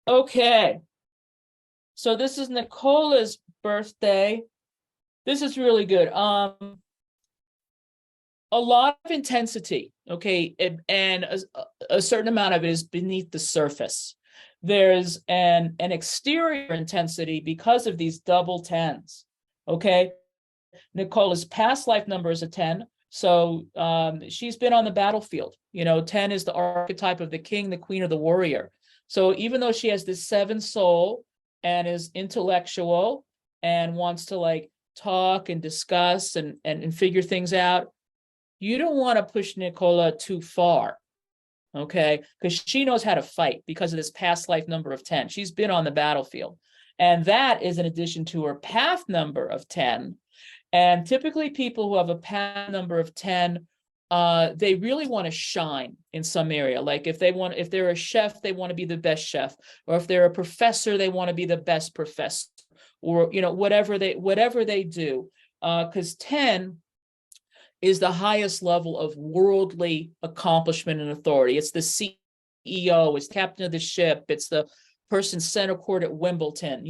Okay, so this is Nicola's birthday. This is really good. A lot of intensity, okay, and a certain amount of it is beneath the surface. There's an exterior intensity because of these double tens. Okay, Nicola's past life number is a 10. So she's been on the battlefield. 10 is the archetype of the king, the queen, or the warrior. So even though she has this seven soul and is intellectual and wants to like talk and discuss and figure things out, you don't want to push Nicola too far. Okay, because she knows how to fight because of this past life number of 10. She's been on the battlefield. And that is in addition to her path number of 10. And typically people who have a path number of 10, they really want to shine in some area. Like if they're a chef, they want to be the best chef. Or if they're a professor, they want to be the best professor. Or, whatever they do. Because 10 is the highest level of worldly accomplishment and authority. It's the CEO, it's captain of the ship, it's the person center court at Wimbledon.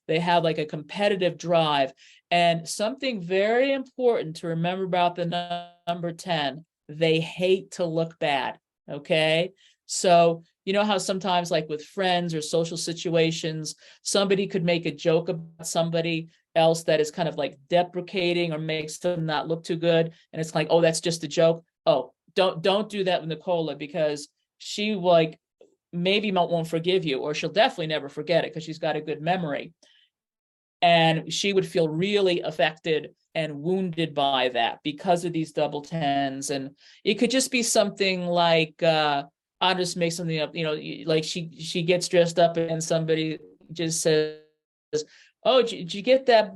They have like a competitive drive. And something very important to remember about the number 10, they hate to look bad. Okay. So, you know how sometimes, like with friends or social situations, somebody could make a joke about somebody else that is kind of like deprecating or makes them not look too good. And it's like, oh, that's just a joke. Oh, don't do that with Nicola, because she like maybe won't forgive you, or she'll definitely never forget it because she's got a good memory. And she would feel really affected and wounded by that because of these double tens. And it could just be something like, I'll just make something up, like she gets dressed up and somebody just says, oh, did you get that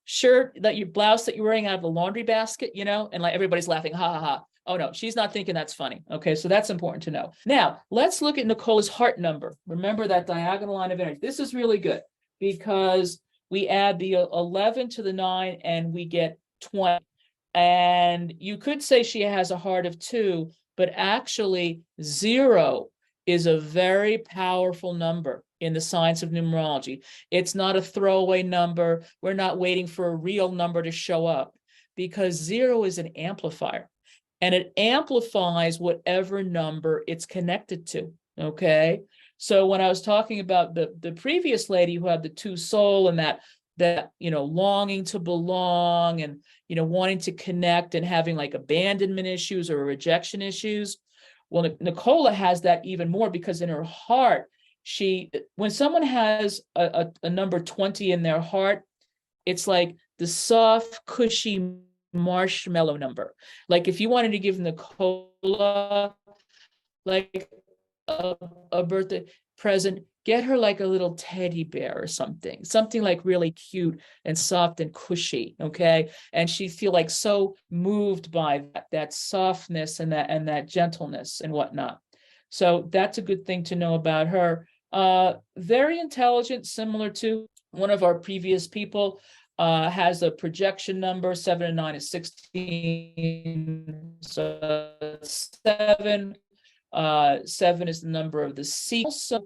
shirt, that your blouse that you're wearing out of the laundry basket, and like everybody's laughing, ha ha ha. Oh no, she's not thinking that's funny. Okay, so that's important to know. Now, let's look at Nicola's heart number. Remember that diagonal line of energy. This is really good because we add the 11 to the 9 and we get 20. And you could say she has a heart of 2, but actually 0 is a very powerful number in the science of numerology. It's not a throwaway number. We're not waiting for a real number to show up, because 0 is an amplifier and it amplifies whatever number it's connected to. Okay. So when I was talking about the previous lady who had the 2 soul and that longing to belong and wanting to connect and having like abandonment issues or rejection issues, well, Nicola has that even more, because in her heart, when someone has a number 20 in their heart, it's like the soft, cushy marshmallow number. Like if you wanted to give Nicola like a birthday present, get her like a little teddy bear or something like really cute and soft and cushy. Okay. And she'd feel like so moved by that softness and that gentleness and whatnot. So that's a good thing to know about her. Very intelligent, similar to one of our previous people. Has a projection number, 7 and 9 is 16. So 7. 7 is the number of the sea. Also,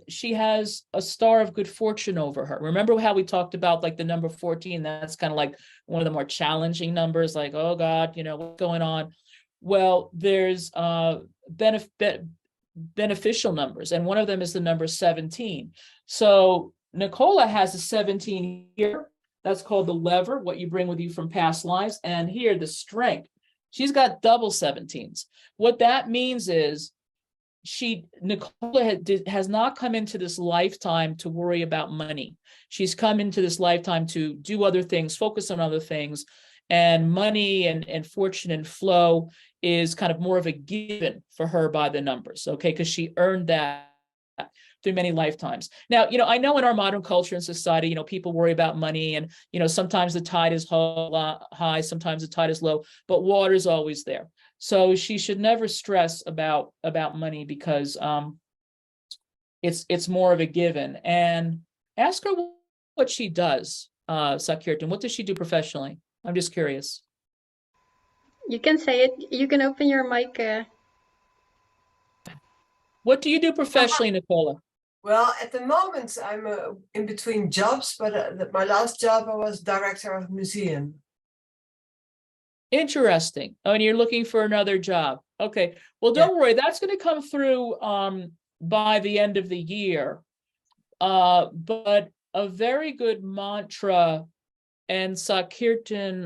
she has a star of good fortune over her. Remember how we talked about like the number 14? That's kind of like one of the more challenging numbers, like, oh God, what's going on? Well, there's beneficial numbers, and one of them is the number 17. So Nicola has a 17 here. That's called the lever, what you bring with you from past lives. And here, the strength. She's got double 17s. What that means is Nicola has not come into this lifetime to worry about money. She's come into this lifetime to do other things, focus on other things. And money and fortune and flow is kind of more of a given for her by the numbers, okay? Because she earned that through many lifetimes. Now, I know in our modern culture and society, people worry about money, and, sometimes the tide is high, sometimes the tide is low, but water is always there. So she should never stress about money, because it's more of a given. And ask her what she does, Sakirtan. What does she do professionally? I'm just curious. You can say it. You can open your mic. What do you do professionally, Nicola? Well, at the moment, I'm in between jobs, but my last job, I was director of a museum. Interesting. Oh, and you're looking for another job. Okay. Well, Yeah. don't worry. That's going to come through by the end of the year. But a very good mantra, and Sakirtan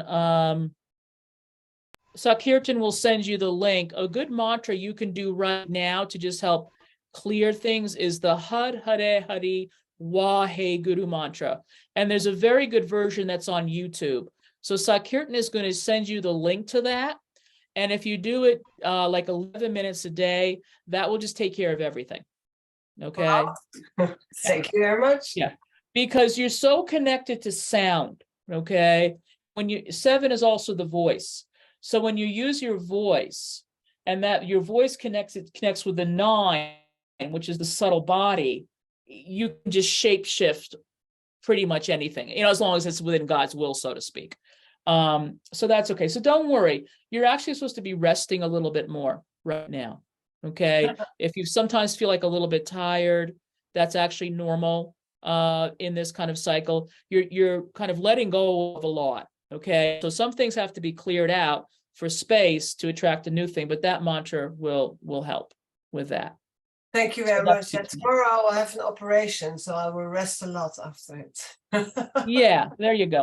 will send you the link. A good mantra you can do right now to just help clear things is the Had Hare Hari Wahe Guru mantra. And there's a very good version that's on YouTube. So Sakirtan is going to send you the link to that. And if you do it like 11 minutes a day, that will just take care of everything. Okay. Wow. Yeah. Thank you very much. Yeah. Because you're so connected to sound. Okay. When you, 7 is also the voice. So when you use your voice, and that your voice connects with the 9, which is the subtle body, you can just shape shift pretty much anything, as long as it's within God's will, so to speak. So that's okay. So don't worry. You're actually supposed to be resting a little bit more right now. Okay. If you sometimes feel like a little bit tired, that's actually normal in this kind of cycle. You're kind of letting go of a lot. Okay. So some things have to be cleared out for space to attract a new thing, but that mantra will help with that. Thank you So very that's much. good Yeah, to know. tomorrow I will have an operation, so I will rest a lot after it. Yeah, there you go.